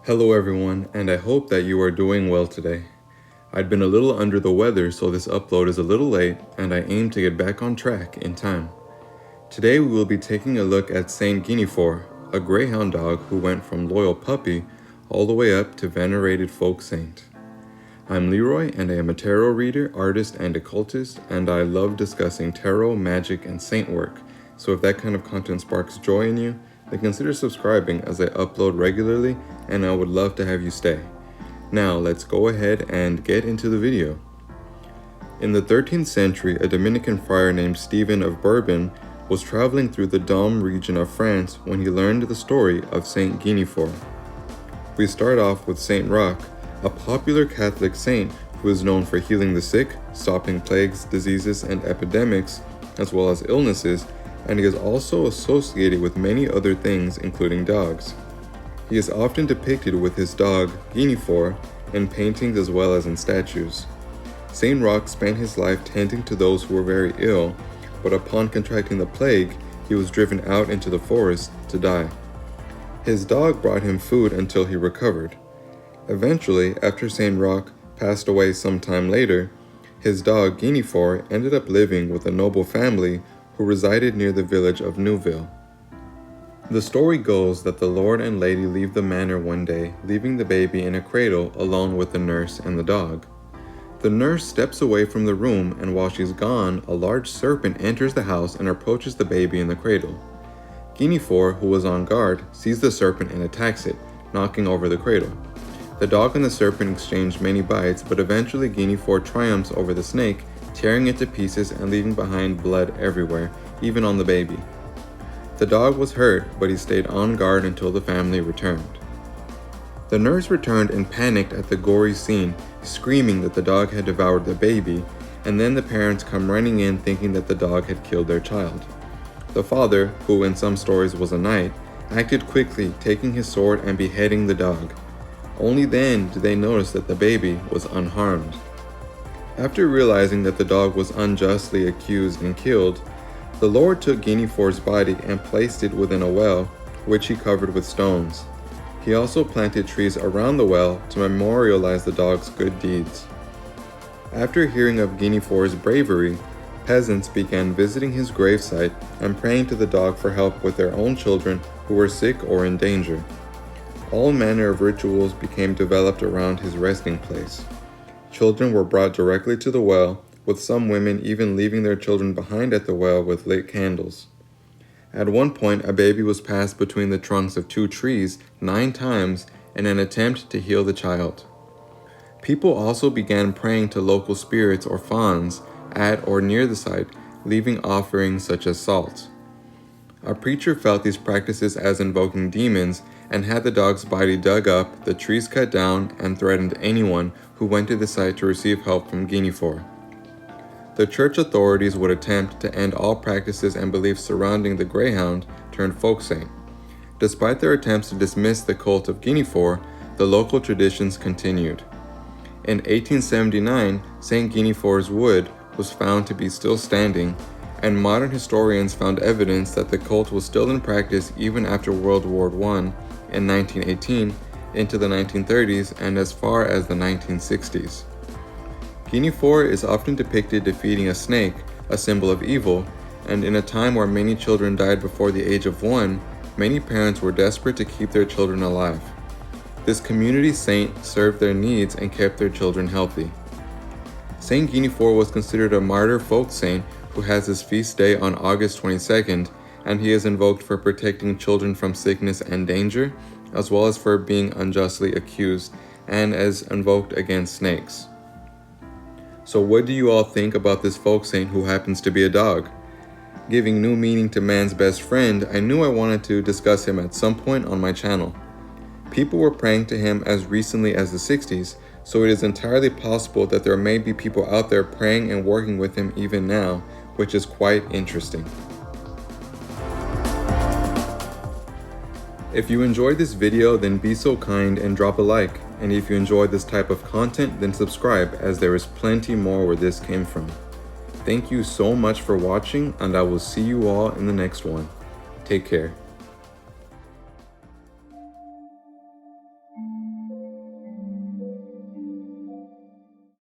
Hello everyone, and I hope that you are doing well today. I'd been a little under the weather, so this upload is a little late, and I aim to get back on track in time. Today we will be taking a look at Saint Guinefort, a greyhound dog who went from loyal puppy all the way up to venerated folk saint. I'm Leroy, and I am a tarot reader, artist, and occultist, and I love discussing tarot, magic, and saint work. So if that kind of content sparks joy in you, then consider subscribing as I upload regularly, and I would love to have you stay. Now let's go ahead and get into the video. In the 13th century, a Dominican friar named Stephen of Bourbon was traveling through the Dôme region of France when he learned the story of Saint Guinefort. We start off with Saint Roch, a popular Catholic saint who is known for healing the sick, stopping plagues, diseases, and epidemics, as well as illnesses, and he is also associated with many other things, including dogs. He is often depicted with his dog, Guinefort, in paintings as well as in statues. Saint Roch spent his life tending to those who were very ill, but upon contracting the plague, he was driven out into the forest to die. His dog brought him food until he recovered. Eventually, after Saint Roch passed away some time later, his dog Guinefort ended up living with a noble family who resided near the village of Neuville. The story goes that the Lord and Lady leave the manor one day, leaving the baby in a cradle along with the nurse and the dog. The nurse steps away from the room, and while she's gone, a large serpent enters the house and approaches the baby in the cradle. Guinefort, who was on guard, sees the serpent and attacks it, knocking over the cradle. The dog and the serpent exchange many bites, but eventually Guinefort triumphs over the snake, tearing it to pieces and leaving behind blood everywhere, even on the baby. The dog was hurt, but he stayed on guard until the family returned. The nurse returned and panicked at the gory scene, screaming that the dog had devoured the baby, and then the parents come running in thinking that the dog had killed their child. The father, who in some stories was a knight, acted quickly, taking his sword and beheading the dog. Only then did they notice that the baby was unharmed. After realizing that the dog was unjustly accused and killed, the Lord took Guinefort's body and placed it within a well, which he covered with stones. He also planted trees around the well to memorialize the dog's good deeds. After hearing of Guinefort's bravery, peasants began visiting his gravesite and praying to the dog for help with their own children who were sick or in danger. All manner of rituals became developed around his resting place. Children were brought directly to the well, with some women even leaving their children behind at the well with lit candles. At one point, a baby was passed between the trunks of 2 trees 9 times in an attempt to heal the child. People also began praying to local spirits or fauns at or near the site, leaving offerings such as salt. A preacher felt these practices as invoking demons and had the dog's body dug up, the trees cut down, and threatened anyone who went to the site to receive help from Guinefort. The church authorities would attempt to end all practices and beliefs surrounding the greyhound turned folk saint. Despite their attempts to dismiss the cult of Guinefort, the local traditions continued. In 1879, Saint Guinefort's wood was found to be still standing, and modern historians found evidence that the cult was still in practice even after World War I in 1918 into the 1930s and as far as the 1960s. Guinefort is often depicted defeating a snake, a symbol of evil, and in a time where many children died before the age of 1, many parents were desperate to keep their children alive. This community saint served their needs and kept their children healthy. Saint Guinefort was considered a martyr folk saint who has his feast day on August 22nd, and he is invoked for protecting children from sickness and danger, as well as for being unjustly accused, and as invoked against snakes. So what do you all think about this folk saint who happens to be a dog? Giving new meaning to man's best friend, I knew I wanted to discuss him at some point on my channel. People were praying to him as recently as the 60s, so it is entirely possible that there may be people out there praying and working with him even now, which is quite interesting. If you enjoyed this video, then be so kind and drop a like. And if you enjoy this type of content, then subscribe, as there is plenty more where this came from. Thank you so much for watching, and I will see you all in the next one. Take care.